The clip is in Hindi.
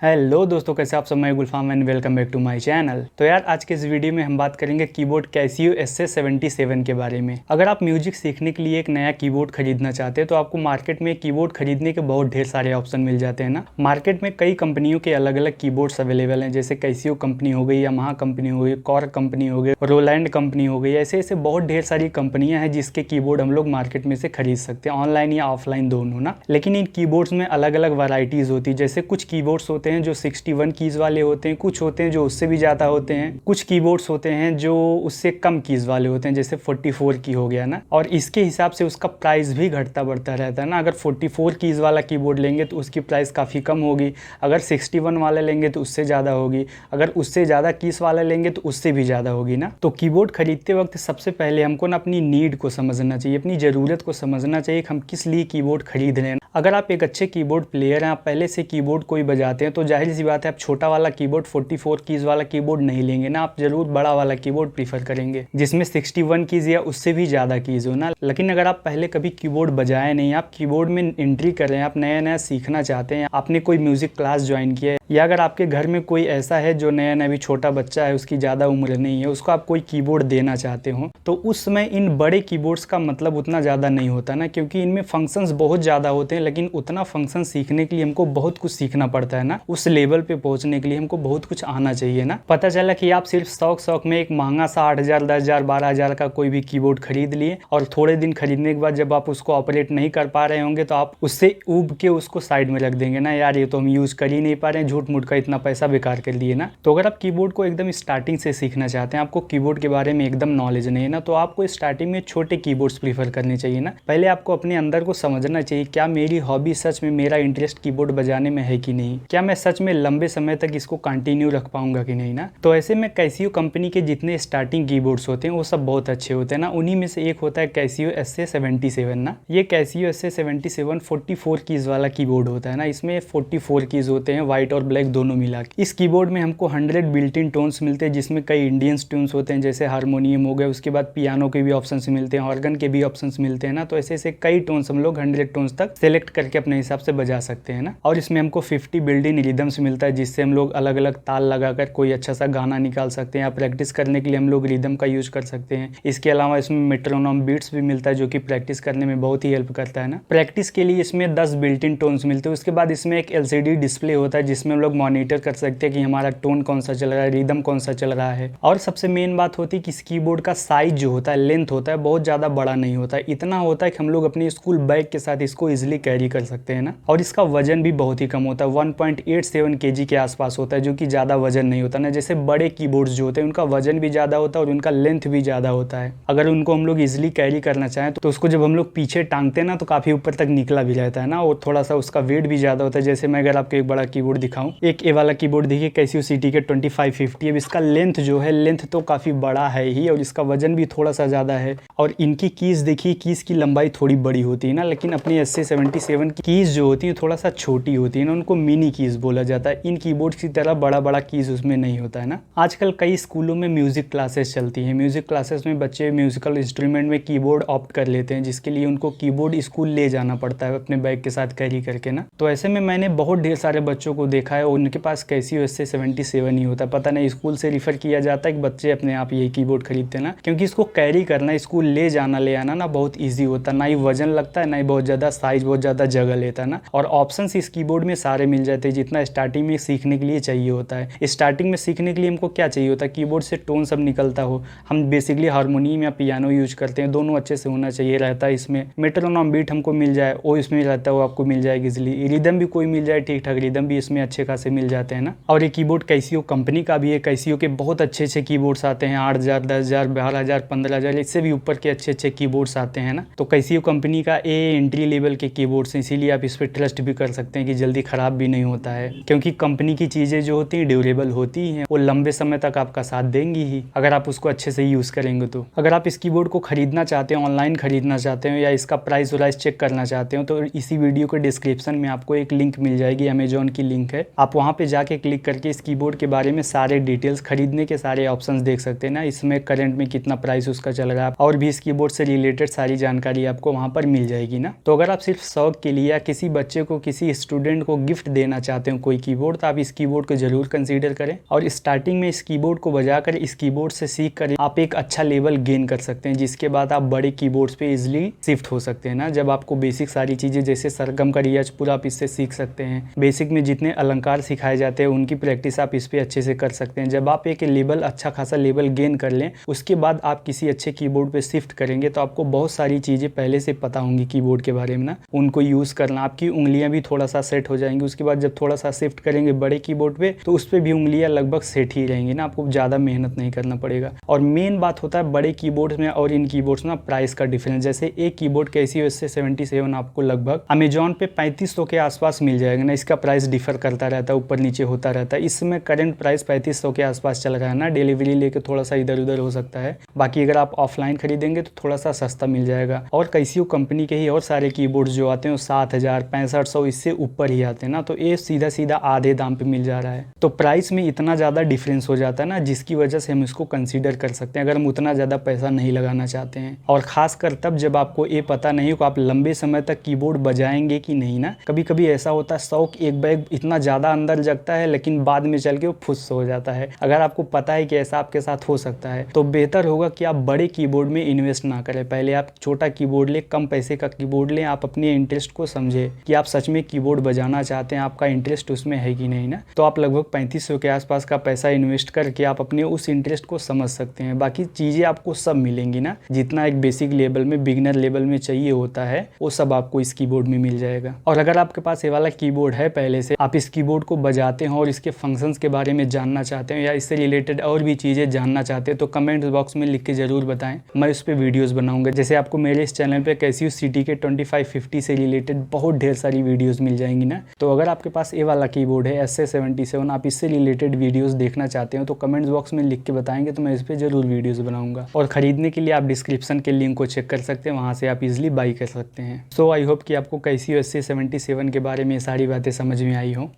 हेलो दोस्तों, कैसे आप सब। मैं Gulfam and welcome back to my channel. तो यार आज के इस वीडियो में हम बात करेंगे कीबोर्ड कैसियो SA77 के बारे में। अगर आप म्यूजिक सीखने के लिए एक नया कीबोर्ड खरीदना चाहते हैं तो आपको मार्केट में कीबोर्ड खरीदने के बहुत ढेर सारे ऑप्शन मिल जाते हैं ना। मार्केट में कई कंपनियों के अलग अलग कीबोर्ड्स अवेलेबल हैं, जैसे कैसियो कंपनी हो गई, यामाहा कंपनी हो गई, कॉर्ग कंपनी हो गई, रोलैंड कंपनी हो गई। ऐसे ऐसे बहुत ढेर सारी कंपनियां हैं जिसके कीबोर्ड हम लोग मार्केट में से खरीद सकते हैं, ऑनलाइन या ऑफलाइन दोनों ना। लेकिन इन कीबोर्ड्स में अलग अलग वैरायटीज होती है। जैसे कुछ कीबोर्ड्स होते हैं जो 61 कीज वाले होते हैं, कुछ होते हैं जो उससे भी ज़्यादा होते हैं, कुछ कीबोर्ड्स होते हैं जो उससे कम कीज वाले होते हैं, जैसे 44 की हो गया ना। और इसके हिसाब से उसका प्राइस भी घटता बढ़ता रहता है ना। अगर 44 कीज वाला कीबोर्ड लेंगे तो उसकी प्राइस काफ़ी कम होगी, अगर 61 वाला लेंगे तो उससे ज़्यादा होगी, अगर उससे ज़्यादा कीज वाला लेंगे तो उससे भी ज़्यादा होगी ना। तो कीबोर्ड खरीदते वक्त सबसे पहले हमको ना अपनी नीड को समझना चाहिए, अपनी ज़रूरत को समझना चाहिए कि हम किस लिए कीबोर्ड खरीद रहे हैं। अगर आप एक अच्छे कीबोर्ड प्लेयर हैं, आप पहले से कीबोर्ड कोई बजाते हैं, तो जाहिर सी बात है आप छोटा वाला कीबोर्ड 44 कीज वाला कीबोर्ड नहीं लेंगे ना। आप जरूर बड़ा वाला कीबोर्ड प्रीफर करेंगे जिसमें 61 कीज या उससे भी ज़्यादा कीज हो ना। लेकिन अगर आप पहले कभी कीबोर्ड बजाए नहीं, आप कीबोर्ड में एंट्री कर रहे हैं, आप नया नया सीखना चाहते हैं, आपने कोई म्यूजिक क्लास ज्वाइन किया है, या अगर आपके घर में कोई ऐसा है जो नया नया भी छोटा बच्चा है, उसकी ज़्यादा उम्र नहीं है, उसको आप कोई कीबोर्ड देना चाहते हो, तो उस समय इन बड़े कीबोर्ड्स का मतलब उतना ज़्यादा नहीं होता ना, क्योंकि इनमें फंक्शंस बहुत ज़्यादा होते हैं। लेकिन उतना फंक्शन सीखने के लिए हमको बहुत कुछ सीखना पड़ता है ना। उस लेवल पे पहुंचने के लिए हमको बहुत कुछ आना चाहिए ना। पता चला कि आप सिर्फ शौक में एक महंगा सा 8,000, 10,000, 12,000 का कोई भी कीबोर्ड खरीद लिए, और थोड़े दिन खरीदने के बाद जब आप उसको ऑपरेट नहीं कर पा रहे होंगे तो आप उससे ऊब के उसको साइड में रख देंगे ना, यार ये तो हम यूज़ कर ही नहीं पा रहे हैं, झूठ मूठ का इतना पैसा बेकार कर दिए ना। तो अगर आप कीबोर्ड को एकदम स्टार्टिंग से सीखना चाहते हैं, आपको कीबोर्ड के बारे में एकदम नॉलेज नहीं है ना, तो आपको स्टार्टिंग में छोटे कीबोर्ड्स प्रीफर करने चाहिए ना। पहले आपको अपने अंदर को समझना चाहिए, क्या मेरी हॉबी सच में, मेरा इंटरेस्ट कीबोर्ड बजाने में है कि नहीं, क्या मैं सच में लंबे समय तक इसको कंटिन्यू रख पाऊंगा कि नहीं ना। तो ऐसे में कैसियो कंपनी के जितने स्टार्टिंग कीबोर्ड्स होते हैं वो सब बहुत अच्छे होते हैं ना। उन्हीं में से एक होता है कैसियो SA77 ना। ये कैसियो SA77 44 कीज वाला कीबोर्ड होता है ना। इसमें 44 कीज होते हैं, व्हाइट और ब्लैक दोनों मिला के। इस कीबोर्ड में हमको 100 बिल्ट इन टोन्स मिलते हैं, जिसमें कई इंडियन ट्यून्स होते हैं, जैसे हारमोनियम हो गए, उसके बाद पियानो के भी ऑप्शंस मिलते हैं, ऑर्गन के भी ऑप्शंस मिलते हैं ना। तो ऐसे ऐसे कई टोन्स हम लोग 100 टोन्स तक सेलेक्ट करके अपने हिसाब से बजा सकते हैं ना। और इसमें हमको 50 बिल्ट इन रिदम्स मिलता है, जिससे हम लोग अलग अलग ताल लगाकर कोई अच्छा सा गाना निकाल सकते हैं, या प्रैक्टिस करने के लिए हम लोग रिदम का यूज कर सकते हैं। इसके अलावा इसमें मेट्रोनोम बीट्स भी मिलता है, जो कि प्रैक्टिस करने में बहुत ही हेल्प करता है ना। प्रैक्टिस के लिए इसमें 10 बिल्ट इन टोन्स मिलते हैं। उसके बाद इसमें एक LCD डिस्प्ले होता है, जिसमें हम लोग मॉनिटर कर सकते हैं कि हमारा टोन कौन सा चल रहा है, रिदम कौन सा चल रहा है। और सबसे मेन बात होती है कि इस कीबोर्ड का साइज जो होता है, लेंथ होता है, बहुत ज़्यादा बड़ा नहीं होता है। इतना होता है कि हम लोग अपने स्कूल बैग के साथ इसको ईजिली कैरी कर सकते हैं ना। और इसका वजन भी बहुत ही कम होता है, 1.87 kg के आसपास होता है, जो कि ज़्यादा वजन नहीं होता ना। जैसे बड़े कीबोर्ड्स जो होते हैं उनका वजन भी ज़्यादा होता है और उनका लेंथ भी ज़्यादा होता है। अगर उनको हम लोग ईजिली कैरी करना चाहें तो उसको जब हम लोग पीछे टांगते हैं ना, तो काफ़ी ऊपर तक निकला भी रहता है ना, और थोड़ा सा उसका वेट भी ज़्यादा होता है। जैसे मैं अगर आपको एक बड़ा कीबोर्ड दिखाऊं, एक ए वाला कीबोर्ड देखिए, कैसियो CT के 2550। अब इसका लेंथ जो है, लेंथ तो काफ़ी बड़ा है ही, और इसका वजन भी थोड़ा सा ज़्यादा है। और इनकी कीज़ देखिए, कीज़ की लंबाई थोड़ी बड़ी होती है ना, लेकिन अपनी SA77 की कीज़ जो होती है थोड़ा सा छोटी होती है ना, उनको मिनी कीज़ बोला जाता है। इन कीबोर्ड की तरह बड़ा बड़ा कीज़ उसमें नहीं होता है ना। आजकल कई स्कूलों में म्यूजिक क्लासेस चलती हैं। म्यूजिक क्लासेस में बच्चे म्यूजिकल इंस्ट्रूमेंट में कीबोर्ड ऑप्ट कर लेते हैं, जिसके लिए उनको कीबोर्ड स्कूल ले जाना पड़ता है अपने बैग के साथ कैरी करके ना। तो ऐसे में मैंने बहुत ढेर सारे बच्चों को देखा है, उनके पास कैसियो SA77 ही होता है। पता नहीं स्कूल से रिफर किया जाता है कि बच्चे अपने आप यही कीबोर्ड खरीदते हैं ना, क्योंकि इसको कैरी करना, स्कूल ले जाना ले आना ना बहुत ईजी होता है। ना ही वजन लगता है, ना ही बहुत ज़्यादा साइज बहुत ज़्यादा जगह लेता है ना। और ऑप्शंस इस कीबोर्ड में सारे मिल जाते हैं जितना स्टार्टिंग में सीखने के लिए चाहिए होता है। स्टार्टिंग में सीखने के लिए हमको क्या चाहिए होता है, कीबोर्ड से टोन सब निकलता हो। हम बेसिकली हारमोनियम या पियानो यूज करते हैं, दोनों अच्छे से होना चाहिए रहता है। इसमें मेट्रोनोम बीट हमको मिल जाए, वो इसमें रहता है, वो आपको मिल जाएगी इजिली। रिदम भी कोई मिल जाए, ठीक ठाक रिदम भी इसमें अच्छे खासे मिल जाते हैं ना। और ये कीबोर्ड कैसियो कंपनी का भी है। कैसियो के बहुत अच्छे अच्छे कीबोर्ड्स आते हैं, 8,000, 10,000, 12,000, 15,000, इससे भी ऊपर के अच्छे अच्छे कीबोर्ड्स आते हैं ना। तो कैसियो कंपनी का एंट्री लेवल के कीबोर्ड्स हैं, इसीलिए आप इस पर ट्रस्ट भी कर सकते हैं कि जल्दी खराब भी नहीं होता है, क्योंकि कंपनी की चीज़ें जो होती हैं ड्यूरेबल होती हैं, वो लंबे समय तक आपका साथ देंगी ही, अगर आप उसको अच्छे से यूज़ करेंगे तो। अगर आप इस कीबोर्ड को खरीदना चाहते हैं, ऑनलाइन खरीदना चाहते हो, या इसका प्राइस वाइस चेक करना चाहते हो, तो इसी वीडियो के डिस्क्रिप्शन में आपको एक लिंक मिल जाएगी, अमेजॉन की लिंक है। आप वहाँ पे जाके क्लिक करके इस कीबोर्ड के बारे में सारे डिटेल्स, खरीदने के सारे ऑप्शंस देख सकते हैं ना। इसमें करंट में कितना प्राइस उसका चल रहा है, और भी इस कीबोर्ड से रिलेटेड सारी जानकारी आपको वहाँ पर मिल जाएगी ना। तो अगर आप सिर्फ शौक के लिए या किसी बच्चे को, किसी स्टूडेंट को गिफ्ट देना चाहते चाहते हो कोई कीबोर्ड, तो आप इस कीबोर्ड को जरूर कंसीडर करें। और स्टार्टिंग में इस कीबोर्ड को बजाकर, इस कीबोर्ड से सीख कर आप एक अच्छा लेवल गेन कर सकते हैं, जिसके बाद आप बड़े कीबोर्ड्स पे इजीली शिफ्ट हो सकते हैं ना। जब आपको बेसिक सारी चीज़ें जैसे सरगम का रियाज पूरा आप इससे सीख सकते हैं, बेसिक में जितने अलंकार सिखाए जाते हैं उनकी प्रैक्टिस आप इस पे अच्छे से कर सकते हैं। जब आप एक लेवल, अच्छा खासा लेवल गेन कर लें, उसके बाद आप किसी अच्छे कीबोर्ड पे शिफ्ट करेंगे तो आपको बहुत सारी चीज़ें पहले से पता होंगी कीबोर्ड के बारे में ना, उनको यूज़ करना, आपकी उंगलियां भी थोड़ा सा सेट हो जाएंगी। उसके बाद जब थोड़ा सा शिफ्ट करेंगे बड़े कीबोर्ड पे तो उस पर भी उंगलियां लगभग सेट ही रहेंगी ना, आपको ज़्यादा मेहनत नहीं करना पड़ेगा। और मेन बात होता है बड़े कीबोर्ड्स में और इन कीबोर्ड्स में प्राइस का डिफरेंस। जैसे एक कीबोर्ड कैसियो SC77 आपको लगभग अमेजॉन पे 3500 के आसपास मिल जाएगा ना। इसका प्राइस डिफर करता रहता है, ऊपर नीचे होता रहता है। इस समय करंट प्राइस 3500 के आसपास चल रहा है ना, डिलीवरी लेके थोड़ा सा इधर उधर हो सकता है। बाकी अगर आप ऑफलाइन खरीदेंगे तो थोड़ा सा सस्ता मिल जाएगा। और कैसियो कंपनी के ही और सारे कीबोर्ड्स जो आते हैं 7000 6500 इससे ऊपर ही आते हैं ना, तो ये सीधा सीधा आधे दाम पे मिल जा रहा है। तो प्राइस में इतना ज़्यादा डिफरेंस हो जाता है ना, जिसकी वजह से हम इसको कंसीडर कर सकते हैं अगर हम उतना ज़्यादा पैसा नहीं लगाना चाहते हैं। और खासकर तब जब आपको ये पता नहीं हो आप लंबे समय तक कीबोर्ड बजाएंगे कि नहीं ना। कभी कभी ऐसा होता है शौक एक बैग इतना ज़्यादा अंदर जगता है, लेकिन बाद में चल के वो फुस हो जाता है। अगर आपको पता है कि ऐसा आपके साथ हो सकता है तो बेहतर होगा कि आप बड़े कीबोर्ड में इन्वेस्ट ना करें। पहले आप छोटा कीबोर्ड लें, कम पैसे का कीबोर्ड लें, आप अपने इंटरेस्ट को समझे कि आप सच में कीबोर्ड बजाना चाहते हैं, आपका इंटरेस्ट उसमें है कि नहीं ना। तो आप लगभग 3500 के आसपास का पैसा इन्वेस्ट करके आप अपने उस इंटरेस्ट को समझ सकते हैं। बाकी चीज़ें आपको सब मिलेंगी ना, जितना एक बेसिक लेवल में, बिगिनर लेवल में चाहिए होता है वो सब आपको इस कीबोर्ड में मिल जाएगा। और अगर आपके पास ये वाला कीबोर्ड है पहले से, आप इस कीबोर्ड को बजाते हो और इसके फंक्शंस के बारे में जानना चाहते हो या इससे रिलेटेड और भी चीज़ें जानना चाहते हैं तो कमेंट बॉक्स में लिख के जरूर बताएं, मैं उस पर वीडियोज़ बनाऊंगा। जैसे आपको मेरे इस चैनल पे कैसियो CT-K 2550 से रिलेटेड बहुत ढेर सारी वीडियोज़ मिल जाएंगी ना। तो अगर आपके पास ये वाला कीबोर्ड है SC77, आप इससे रिलेटेड वीडियोज़ देखना चाहते हो तो कमेंट बॉक्स में लिख के बताएंगे तो मैं इस पर जरूर वीडियोज़ बनाऊंगा। और खरीदने के लिए आप डिस्क्रिप्शन के लिंक को चेक कर सकते हैं, वहाँ से आप इजिली बाई कर सकते हैं। सो आई होप कि आपको कैसियो SC77 के बारे में सारी बातें समझ में आई हो।